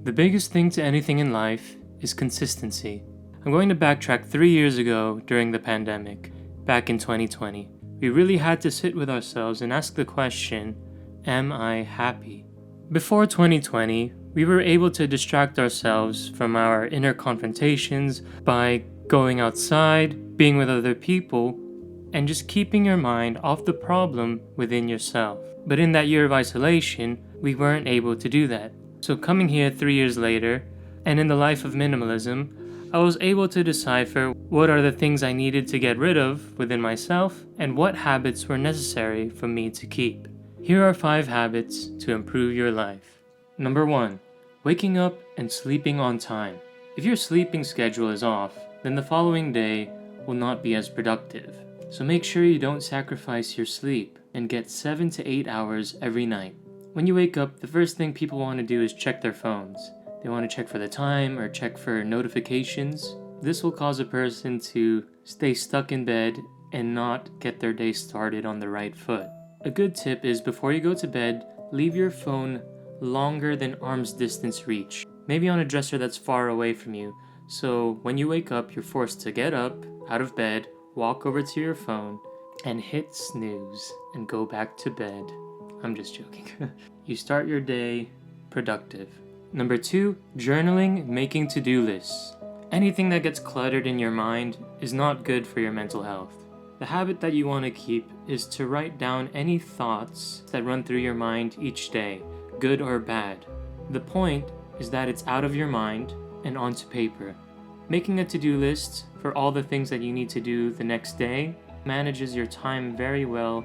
The biggest thing to anything in life is consistency. I'm going to backtrack 3 years ago during the pandemic, back in 2020. We really had to sit with ourselves and ask the question, am I happy? Before 2020, we were able to distract ourselves from our inner confrontations by going outside, being with other people, and just keeping your mind off the problem within yourself. But in that year of isolation, we weren't able to do that. So coming here 3 years later, and in the life of minimalism, I was able to decipher what are the things I needed to get rid of within myself and what habits were necessary for me to keep. Here are 5 habits to improve your life. Number 1. Waking up and sleeping on time. If your sleeping schedule is off, then the following day will not be as productive. So make sure you don't sacrifice your sleep and get 7 to 8 hours every night. When you wake up, the first thing people want to do is check their phones. They want to check for the time or check for notifications. This will cause a person to stay stuck in bed and not get their day started on the right foot. A good tip is before you go to bed, leave your phone longer than arm's distance reach. Maybe on a dresser that's far away from you. So when you wake up, you're forced to get up, out of bed, walk over to your phone, and hit snooze and go back to bed. I'm just joking. You start your day productive. Number 2, journaling, making to-do lists. Anything that gets cluttered in your mind is not good for your mental health. The habit that you want to keep is to write down any thoughts that run through your mind each day, good or bad. The point is that it's out of your mind and onto paper. Making a to-do list for all the things that you need to do the next day manages your time very well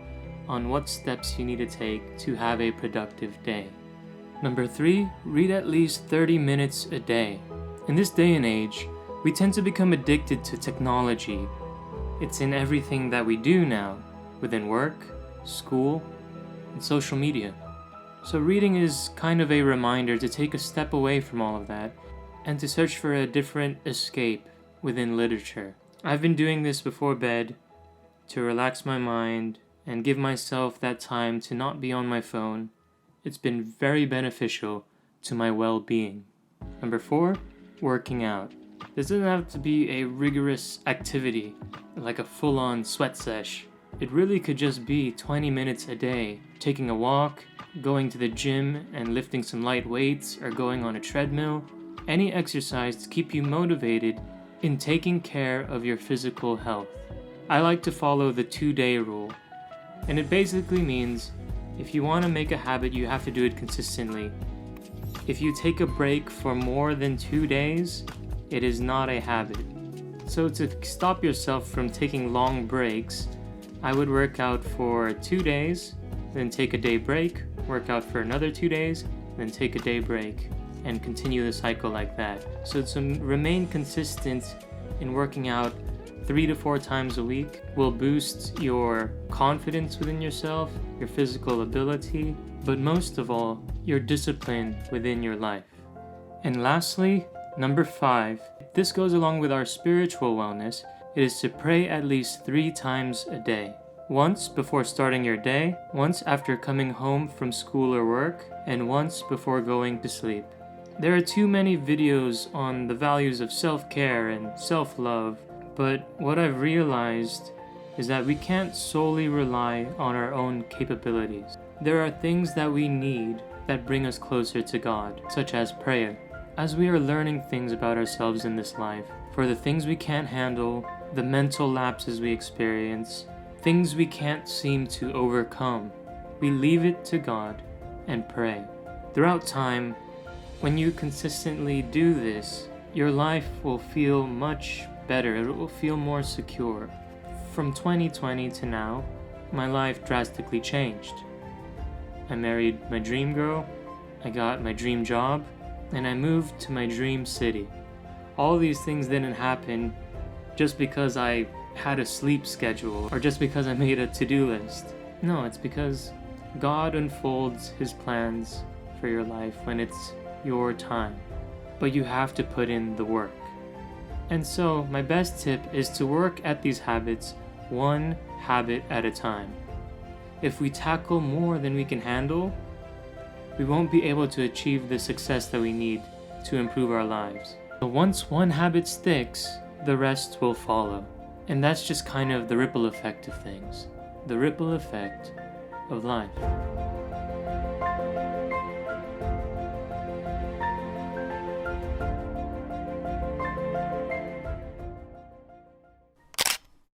on what steps you need to take to have a productive day. Number 3, read at least 30 minutes a day. In this day and age, we tend to become addicted to technology. It's in everything that we do now, within work, school, and social media. So reading is kind of a reminder to take a step away from all of that and to search for a different escape within literature. I've been doing this before bed to relax my mind and give myself that time to not be on my phone. It's been very beneficial to my well-being. Number 4, working out. This doesn't have to be a rigorous activity, like a full-on sweat sesh. It really could just be 20 minutes a day, taking a walk, going to the gym and lifting some light weights, or going on a treadmill. Any exercise to keep you motivated in taking care of your physical health. I like to follow the 2-day rule. And it basically means if you want to make a habit, you have to do it consistently. If you take a break for more than 2 days, it is not a habit. So to stop yourself from taking long breaks, I would work out for 2 days, then take a day break, work out for another 2 days, then take a day break, and continue the cycle like that. So to remain consistent in working out 3 to 4 times a week will boost your confidence within yourself, your physical ability, but most of all, your discipline within your life. And lastly, number 5, this goes along with our spiritual wellness. It is to pray at least 3 times a day. Once before starting your day, once after coming home from school or work, and once before going to sleep. There are too many videos on the values of self-care and self-love, but what I've realized is that we can't solely rely on our own capabilities. There are things that we need that bring us closer to God, such as prayer. As we are learning things about ourselves in this life, for the things we can't handle, the mental lapses we experience, things we can't seem to overcome, we leave it to God and pray. Throughout time, when you consistently do this, your life will feel much better. It will feel more secure. From 2020 to now, my life drastically changed. I married my dream girl, I got my dream job, and I moved to my dream city. All these things didn't happen just because I had a sleep schedule or just because I made a to-do list. No, it's because God unfolds His plans for your life when it's your time. But you have to put in the work. And so, my best tip is to work at these habits 1 habit at a time. If we tackle more than we can handle, we won't be able to achieve the success that we need to improve our lives. But once one habit sticks, the rest will follow. And that's just kind of the ripple effect of things. The ripple effect of life.